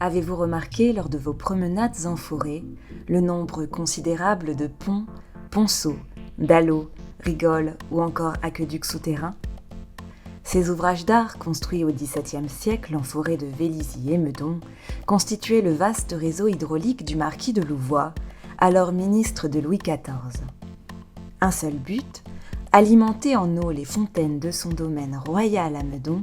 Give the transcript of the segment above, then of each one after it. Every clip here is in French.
Avez-vous remarqué lors de vos promenades en forêt le nombre considérable de ponts, ponceaux, dallots, rigoles ou encore aqueducs souterrains? Ces ouvrages d'art, construits au XVIIe siècle en forêt de Vélizy et Meudon, constituaient le vaste réseau hydraulique du marquis de Louvois, alors ministre de Louis XIV. Un seul but, alimenter en eau les fontaines de son domaine royal à Meudon,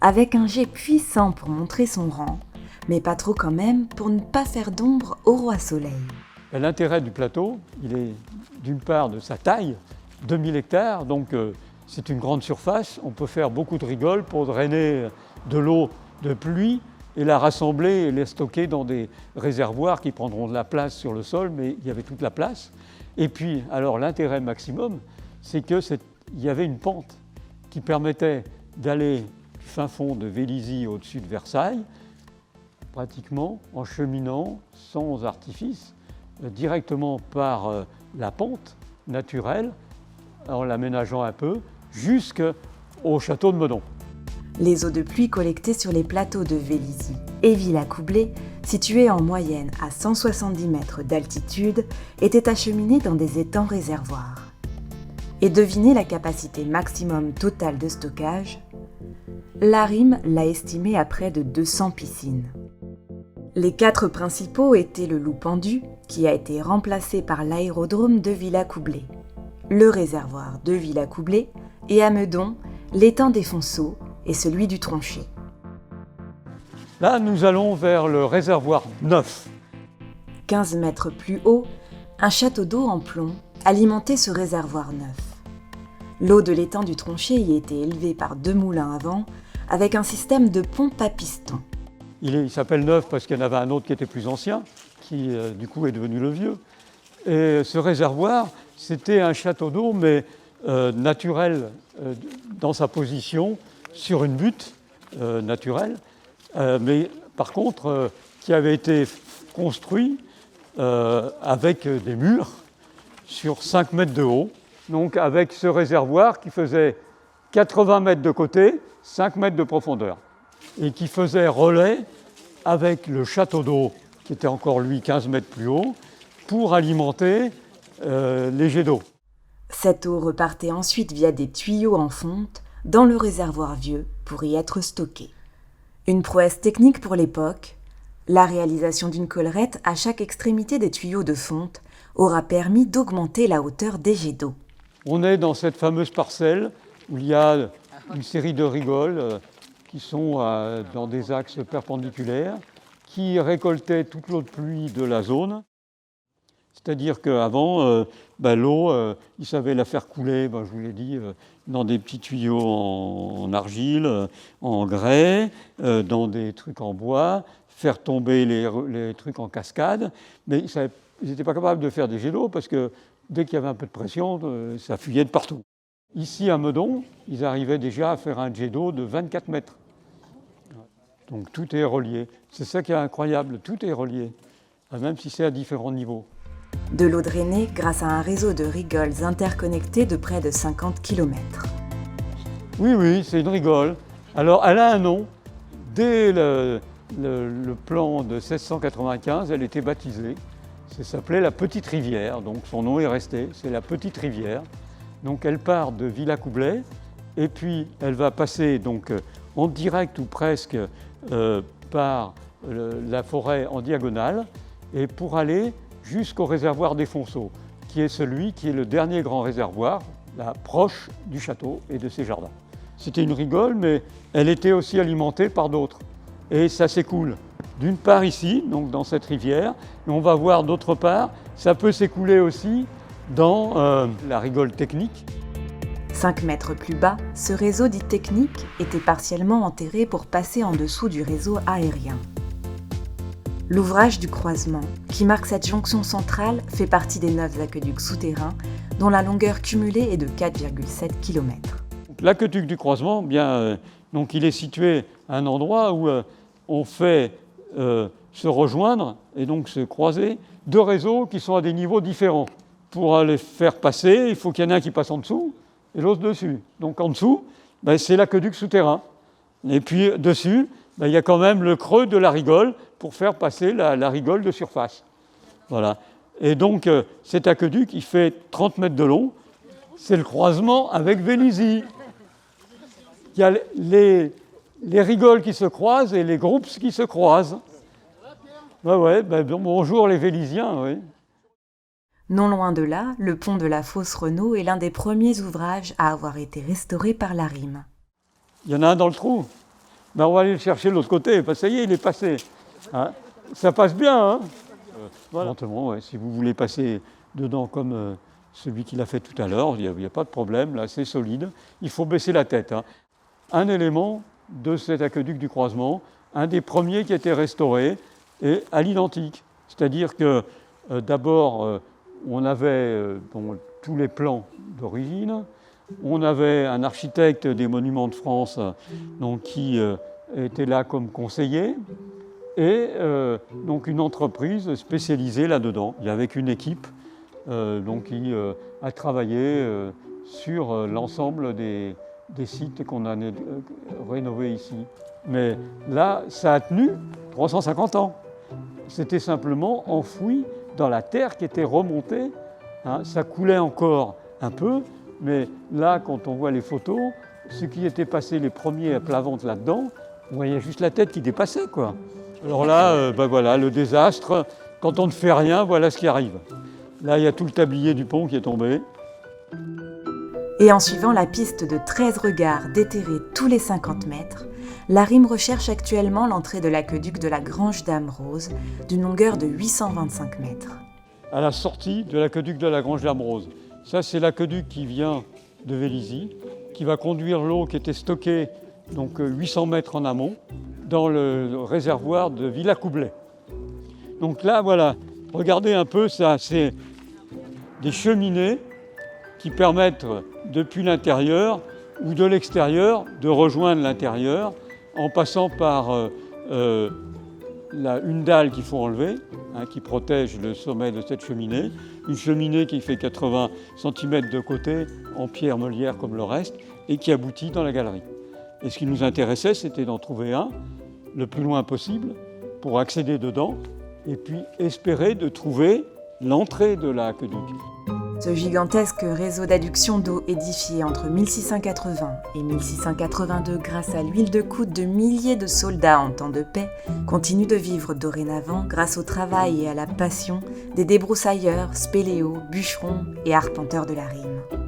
avec un jet puissant pour montrer son rang, mais pas trop quand même pour ne pas faire d'ombre au roi Soleil. L'intérêt du plateau, il est d'une part de sa taille, 2000 hectares, donc c'est une grande surface. On peut faire beaucoup de rigoles pour drainer de l'eau de pluie et la rassembler et la stocker dans des réservoirs qui prendront de la place sur le sol, mais il y avait toute la place. Et puis, alors l'intérêt maximum, c'est qu'il y avait une pente qui permettait d'aller du fin fond de Vélizy au-dessus de Versailles, pratiquement en cheminant sans artifice, directement par la pente naturelle, en l'aménageant un peu, jusqu'au château de Meudon. Les eaux de pluie collectées sur les plateaux de Vélizy et Villacoublay, situés en moyenne à 170 mètres d'altitude, étaient acheminées dans des étangs réservoirs. Et devinez la capacité maximum totale de stockage? L'ARIM l'a estimée à près de 200 piscines. Les 4 principaux étaient le Loup Pendu, qui a été remplacé par l'aérodrome de Villacoublay, le réservoir de Villacoublay et à Meudon, l'étang des Fonceaux et celui du Tronchet. Là, nous allons vers le réservoir 9. 15 mètres plus haut, un château d'eau en plomb alimentait ce réservoir neuf. L'eau de l'étang du Tronchet y était élevée par 2 moulins à vent avec un système de pompe à piston. Il s'appelle neuf parce qu'il y en avait un autre qui était plus ancien, qui du coup est devenu le vieux. Et ce réservoir, c'était un château d'eau, mais naturel dans sa position, sur une butte naturelle, mais par contre qui avait été construit avec des murs sur 5 mètres de haut, donc avec ce réservoir qui faisait 80 mètres de côté, 5 mètres de profondeur, et qui faisait relais avec le château d'eau, qui était encore lui 15 mètres plus haut, pour alimenter les jets d'eau. Cette eau repartait ensuite via des tuyaux en fonte dans le réservoir vieux pour y être stockée. Une prouesse technique pour l'époque, la réalisation d'une collerette à chaque extrémité des tuyaux de fonte aura permis d'augmenter la hauteur des jets d'eau. On est dans cette fameuse parcelle où il y a une série de rigoles qui sont dans des axes perpendiculaires, qui récoltaient toute l'eau de pluie de la zone. C'est-à-dire qu'avant, l'eau, ils savaient la faire couler, je vous l'ai dit, dans des petits tuyaux en argile, en grès, dans des trucs en bois, faire tomber les trucs en cascade. Mais ils n'étaient pas capables de faire des jets d'eau parce que dès qu'il y avait un peu de pression, ça fuyait de partout. Ici, à Meudon, ils arrivaient déjà à faire un jet d'eau de 24 mètres. Donc tout est relié. C'est ça qui est incroyable, tout est relié, même si c'est à différents niveaux. De l'eau drainée grâce à un réseau de rigoles interconnectées de près de 50 km. Oui, c'est une rigole. Alors, elle a un nom. Dès le plan de 1695, elle était baptisée. Ça s'appelait la Petite Rivière, donc son nom est resté, c'est la Petite Rivière. Donc elle part de Villacoublay et puis elle va passer donc en direct ou presque par la forêt en diagonale et pour aller jusqu'au réservoir des Fonceaux, qui est celui qui est le dernier grand réservoir, là, proche du château et de ses jardins. C'était une rigole, mais elle était aussi alimentée par d'autres. Et ça s'écoule d'une part ici, donc dans cette rivière, et on va voir d'autre part, ça peut s'écouler aussi dans la rigole technique. 5 mètres plus bas, ce réseau dit technique était partiellement enterré pour passer en dessous du réseau aérien. L'ouvrage du croisement, qui marque cette jonction centrale, fait partie des 9 aqueducs souterrains, dont la longueur cumulée est de 4,7 km. L'aqueduc du croisement, donc il est situé à un endroit où on fait se rejoindre et donc se croiser 2 réseaux qui sont à des niveaux différents. Pour les faire passer, il faut qu'il y en ait un qui passe en dessous et l'autre dessus. Donc en dessous, c'est l'aqueduc souterrain. Et puis dessus, ben, il y a quand même le creux de la rigole pour faire passer la rigole de surface. Voilà. Et donc, cet aqueduc, il fait 30 mètres de long. C'est le croisement avec Vélizy. Il y a les rigoles qui se croisent et les groupes qui se croisent. Ouais, ben, bonjour les Vélysiens, oui. Non loin de là, le pont de la Fosse Renault est l'un des premiers ouvrages à avoir été restauré par l'ARIM. Il y en a un dans le trou. Ben, on va aller le chercher de l'autre côté, parce que ça y est, il est passé. Hein, ça passe bien, hein. Voilà. Lentement, ouais, si vous voulez passer dedans comme celui qui l'a fait tout à l'heure, il n'y a pas de problème, là c'est solide. Il faut baisser la tête. Hein. Un élément de cet aqueduc du croisement, un des premiers qui a été restauré, est à l'identique. C'est-à-dire que d'abord, on avait tous les plans d'origine, on avait un architecte des Monuments de France donc, qui était là comme conseiller, et donc une entreprise spécialisée là-dedans, avec une équipe donc, qui a travaillé sur l'ensemble des sites qu'on a rénovés ici. Mais là, ça a tenu 350 ans. C'était simplement enfoui dans la terre qui était remontée. Hein. Ça coulait encore un peu, mais là, quand on voit les photos, ceux qui étaient passés les premiers à plat ventre là-dedans, on voyait juste la tête qui dépassait, quoi. Alors là, ben voilà, le désastre. Quand on ne fait rien, voilà ce qui arrive. Là, il y a tout le tablier du pont qui est tombé. Et en suivant la piste de 13 regards déterrés tous les 50 mètres, l'ARIM recherche actuellement l'entrée de l'aqueduc de la Grange Dame Rose, d'une longueur de 825 mètres. À la sortie de l'aqueduc de la Grange Dame Rose. Ça, c'est l'aqueduc qui vient de Vélizy, qui va conduire l'eau qui était stockée donc 800 mètres en amont, dans le réservoir de Villacoublay. Donc là, voilà, regardez un peu, ça, c'est des cheminées qui permettent, depuis l'intérieur ou de l'extérieur, de rejoindre l'intérieur en passant par une dalle qu'il faut enlever, hein, qui protège le sommet de cette cheminée, une cheminée qui fait 80 cm de côté en pierre meulière comme le reste et qui aboutit dans la galerie. Et ce qui nous intéressait, c'était d'en trouver un le plus loin possible pour accéder dedans et puis espérer de trouver l'entrée de l'aqueduc. Ce gigantesque réseau d'adduction d'eau édifié entre 1680 et 1682 grâce à l'huile de coude de milliers de soldats en temps de paix continue de vivre dorénavant grâce au travail et à la passion des débroussailleurs, spéléos, bûcherons et arpenteurs de l'ARIM.